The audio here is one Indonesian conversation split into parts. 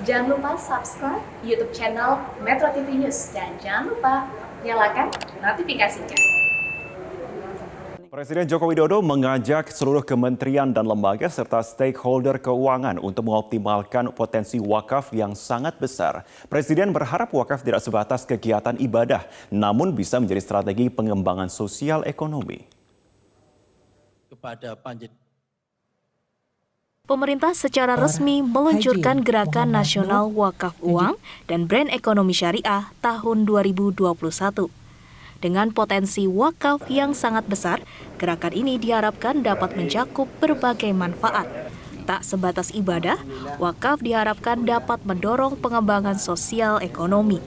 Jangan lupa subscribe YouTube channel Metro TV News dan jangan lupa nyalakan notifikasinya. Presiden Joko Widodo mengajak seluruh kementerian dan lembaga serta stakeholder keuangan untuk mengoptimalkan potensi wakaf yang sangat besar. Presiden berharap wakaf tidak sebatas kegiatan ibadah, namun bisa menjadi strategi pengembangan sosial ekonomi. Pemerintah secara resmi meluncurkan Gerakan Nasional Wakaf Uang dan Brand Ekonomi Syariah tahun 2021. Dengan potensi wakaf yang sangat besar, gerakan ini diharapkan dapat mencakup berbagai manfaat. Tak sebatas ibadah, wakaf diharapkan dapat mendorong pengembangan sosial ekonomi.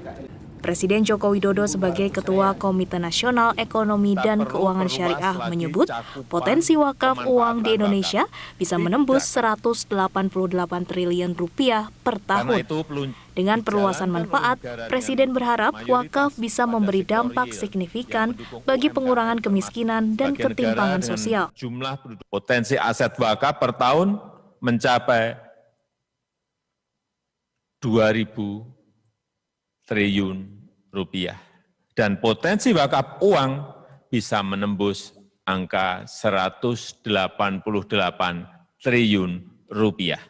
Presiden Joko Widodo sebagai Ketua Komite Nasional Ekonomi dan Keuangan Syariah menyebut potensi wakaf uang di Indonesia bisa menembus 188 triliun rupiah per tahun. Dengan perluasan manfaat, Presiden berharap wakaf bisa memberi dampak signifikan bagi pengurangan kemiskinan dan ketimpangan sosial. Jumlah potensi aset wakaf per tahun mencapai 2.000 triliun rupiah. Dan potensi wakaf uang bisa menembus angka 188 triliun rupiah.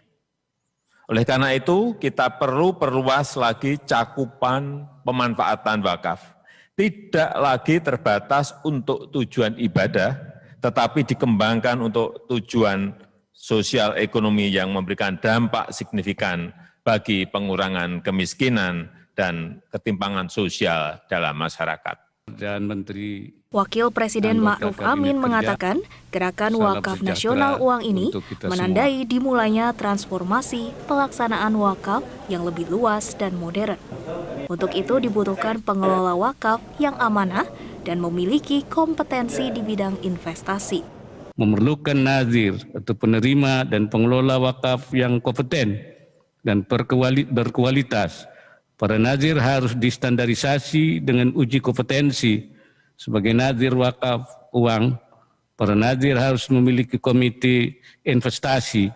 Oleh karena itu, kita perlu perluas lagi cakupan pemanfaatan wakaf. Tidak lagi terbatas untuk tujuan ibadah, tetapi dikembangkan untuk tujuan sosial ekonomi yang memberikan dampak signifikan bagi pengurangan kemiskinan dan ketimpangan sosial dalam masyarakat. Wakil Presiden Ma'ruf Amin mengatakan, Gerakan Wakaf Nasional Uang ini menandai dimulainya transformasi pelaksanaan wakaf yang lebih luas dan modern. Untuk itu dibutuhkan pengelola wakaf yang amanah dan memiliki kompetensi di bidang investasi. Memerlukan nazir atau penerima dan pengelola wakaf yang kompeten dan berkualitas. Para nazir harus distandarisasi dengan uji kompetensi. Sebagai nazir wakaf uang, para nazir harus memiliki komite investasi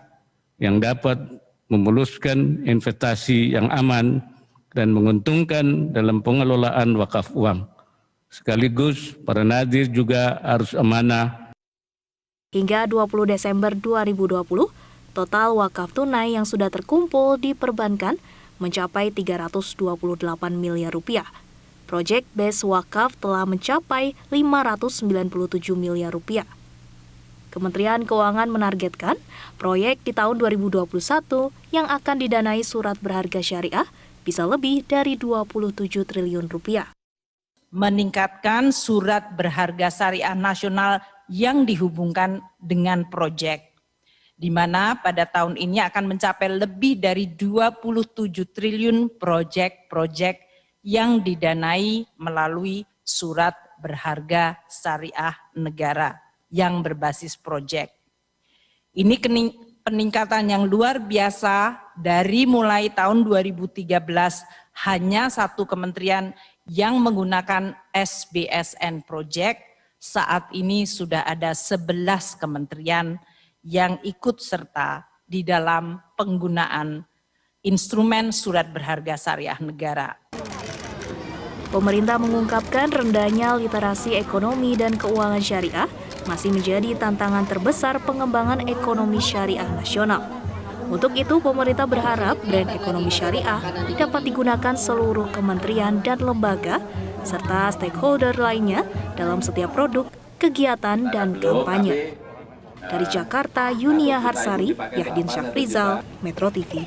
yang dapat memuluskan investasi yang aman dan menguntungkan dalam pengelolaan wakaf uang. Sekaligus, para nazir juga harus amanah. Hingga 20 Desember 2020, total wakaf tunai yang sudah terkumpul di perbankan mencapai 328 miliar rupiah. Project Base Wakaf telah mencapai 597 miliar rupiah. Kementerian Keuangan menargetkan proyek di tahun 2021 yang akan didanai surat berharga syariah bisa lebih dari 27 triliun rupiah. Meningkatkan surat berharga syariah nasional yang dihubungkan dengan proyek, di mana pada tahun ini akan mencapai lebih dari 27 triliun proyek-proyek yang didanai melalui surat berharga syariah negara yang berbasis proyek. Ini peningkatan yang luar biasa dari mulai tahun 2013 hanya satu kementerian yang menggunakan SBSN proyek, saat ini sudah ada 11 kementerian yang ikut serta di dalam penggunaan instrumen surat berharga syariah negara. Pemerintah mengungkapkan rendahnya literasi ekonomi dan keuangan syariah masih menjadi tantangan terbesar pengembangan ekonomi syariah nasional. Untuk itu, pemerintah berharap brand ekonomi syariah dapat digunakan seluruh kementerian dan lembaga serta stakeholder lainnya dalam setiap produk, kegiatan, dan kampanye. Dari Jakarta, Yunia Harsari, Yahdin Syafrizal, Metro TV.